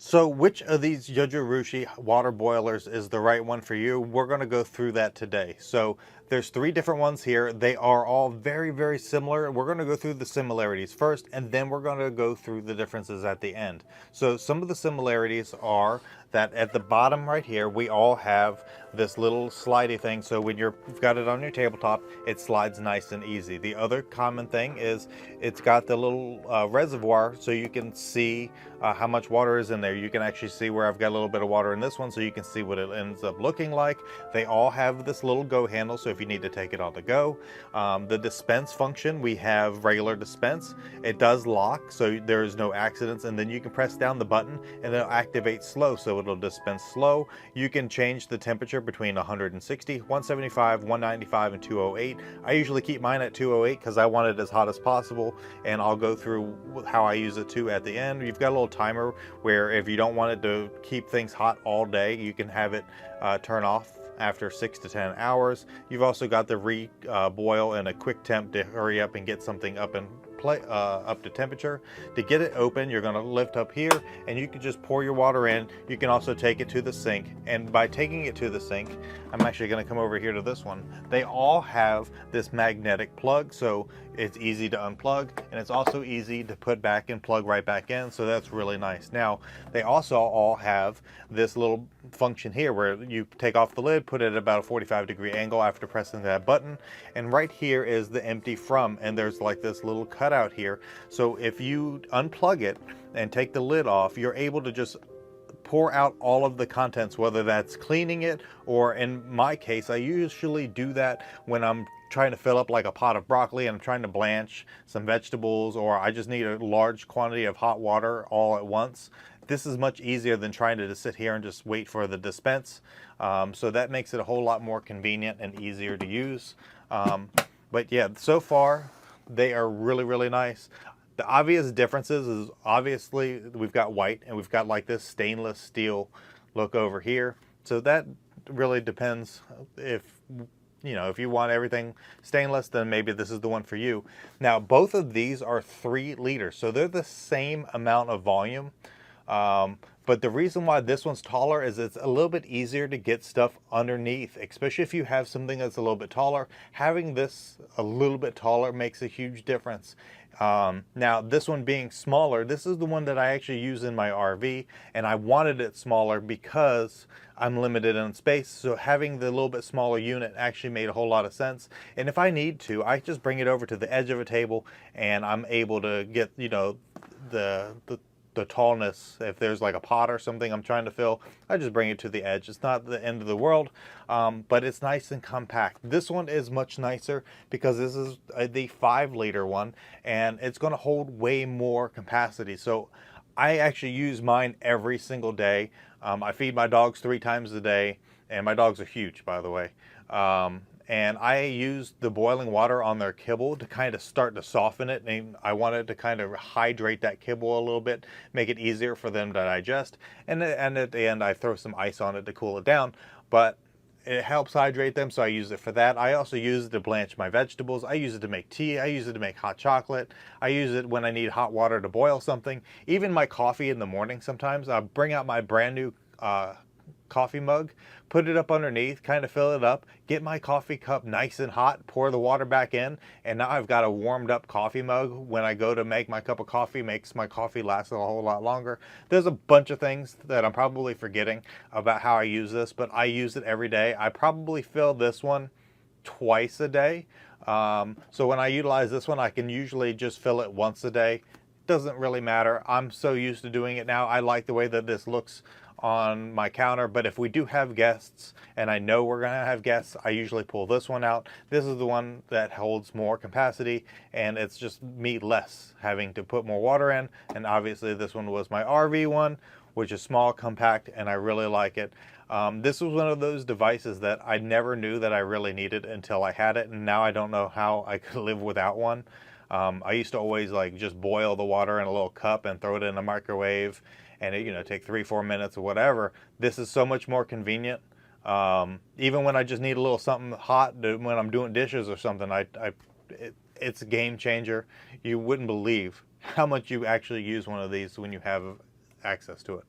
So which of these Zojirushi water boilers is the right one for you? We're going to go through that today. So there's three different ones here. They are all very, very similar. We're going to go through the similarities first, and then we're going to go through the differences at the end. So some of the similarities are that at the bottom right here, we all have this little slidey thing. So when you've got it on your tabletop, it slides nice and easy. The other common thing is it's got the little reservoir so you can see how much water is in there. You can actually see where I've got a little bit of water in this one, so you can see what it ends up looking like. They all have this little go handle, so if you need to take it on the go. The dispense function, we have regular dispense. It does lock, so there is no accidents, and then you can press down the button and it'll activate slow, so it'll dispense slow. You can change the temperature between 160, 175, 195, and 208. I usually keep mine at 208 because I want it as hot as possible, and I'll go through how I use it too at the end. You've got a little timer where if you don't want it to keep things hot all day, you can have it turn off after 6 to 10 hours. You've also got the boil and a quick temp to hurry up and get something up and up to temperature. To get it open, you're going to lift up here and you can just pour your water in. You can also take it to the sink, and by taking it to the sink, I'm actually going to come over here to this one. They all have this magnetic plug, so it's easy to unplug, and it's also easy to put back and plug right back in, so that's really nice. Now, they also all have this little function here where you take off the lid, put it at about a 45-degree angle after pressing that button, and right here is the empty from, and there's like this little cutout here. So if you unplug it and take the lid off, you're able to just pour out all of the contents, whether that's cleaning it, or in my case, I usually do that when I'm trying to fill up like a pot of broccoli and I'm trying to blanch some vegetables, or I just need a large quantity of hot water all at once. This is much easier than trying to just sit here and just wait for the dispense. So that makes it a whole lot more convenient and easier to use. But yeah, so far they are really, really nice. The obvious differences is obviously we've got white and we've got like this stainless steel look over here. So that really depends. If if you want everything stainless, then maybe this is the one for you. Now, both of these are 3 liters, so they're the same amount of volume. But the reason why this one's taller is it's a little bit easier to get stuff underneath, especially if you have something that's a little bit taller. Having this a little bit taller makes a huge difference. Now, this one being smaller, this is the one that I actually use in my RV, and I wanted it smaller because I'm limited in space, so having the little bit smaller unit actually made a whole lot of sense. And if I need to, I just bring it over to the edge of a table and I'm able to get, the tallness. If there's like a pot or something I'm trying to fill, I just bring it to the edge. It's not the end of the world, but it's nice and compact. This one is much nicer because this is the 5-liter one, and it's going to hold way more capacity. So I actually use mine every single day. I feed my dogs 3 times a day, and my dogs are huge, by the way. And I use the boiling water on their kibble to kind of start to soften it, and I wanted to kind of hydrate that kibble a little bit, make it easier for them to digest, and at the end I throw some ice on it to cool it down, but it helps hydrate them, so I use it for that. I also use it to blanch my vegetables. I use it to make tea. I use it to make hot chocolate. I use it when I need hot water to boil something. Even my coffee in the morning sometimes, I'll bring out my brand new coffee mug, put it up underneath, kind of fill it up, get my coffee cup nice and hot, pour the water back in, and now I've got a warmed up coffee mug. When I go to make my cup of coffee, makes my coffee last a whole lot longer. There's a bunch of things that I'm probably forgetting about how I use this, but I use it every day. I probably fill this one twice a day. So when I utilize this one, I can usually just fill it once a day. Doesn't really matter. I'm so used to doing it now. I like the way that this looks on my counter, but if we do have guests, and I know we're gonna have guests, I usually pull this one out. This is the one that holds more capacity, and it's just me less having to put more water in. And obviously this one was my RV one, which is small, compact, and I really like it. This was one of those devices that I never knew that I really needed until I had it, and now I don't know how I could live without one. I used to always like just boil the water in a little cup and throw it in the microwave, and it, take 3-4 minutes or whatever. This is so much more convenient. Even when I just need a little something hot when I'm doing dishes or something, it's a game changer. You wouldn't believe how much you actually use one of these when you have access to it.